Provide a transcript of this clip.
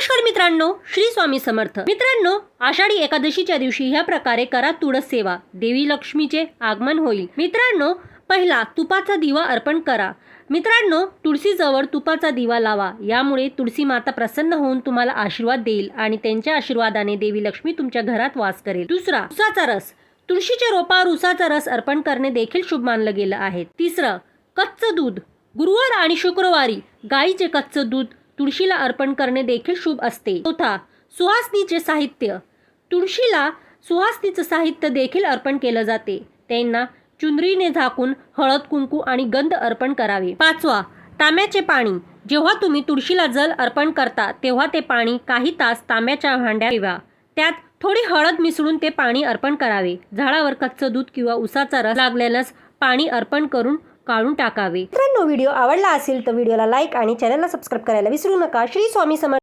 नमस्कार मित्रांनो, श्री स्वामी समर्थ। मित्रांनो, आषाढी एकादशीच्या दिवशी ह्या प्रकारे करा तुळस सेवा, देवी लक्ष्मीचे आगमन होईल। मित्रांनो, पहिला तुपाचा दिवा अर्पण करा। मित्रांनो, तुळशीजवळ तुपाचा दिवा लावा, यामुळे तुळशी माता प्रसन्न होऊन तुम्हाला आशीर्वाद देईल आणि त्यांच्या आशीर्वादाने देवी लक्ष्मी तुमच्या घरात वास करेल। दुसरा, उसाचा रस, तुळशीच्या रोपावर उसाचा रस अर्पण करणे देखील शुभ मानलं गेलं आहे। तिसरं, कच्चं दूध, गुरुवार आणि शुक्रवारी गाईचे कच्चं दूध तुळशीला अर्पण करणे देखील शुभ असते। चौथा, सुहासनीचे साहित्य, तुळशीला सुहासनीचं साहित्य देखील अर्पण केलं जाते। त्यांना चुनरीने झाकून हळद कुंकू आणि गंध अर्पण करावे। पाचवा, तांब्याचे पाणी, जेव्हा तुम्ही तुळशीला जल अर्पण करता तेव्हा ते पाणी काही तास तांब्याच्या भांड्यात ठेवा, त्यात थोडी हळद मिसळून ते पाणी अर्पण करावे। झाडावर कच्चं दूध किंवा उसाचा रस लागल्यानंच पाणी अर्पण करून काढून टाकावे। मित्रांनो, व्हिडिओ आवडला असेल तर व्हिडिओला लाईक आणि चॅनलला सबस्क्राईब करायला विसरू नका। श्री स्वामी समर्थ।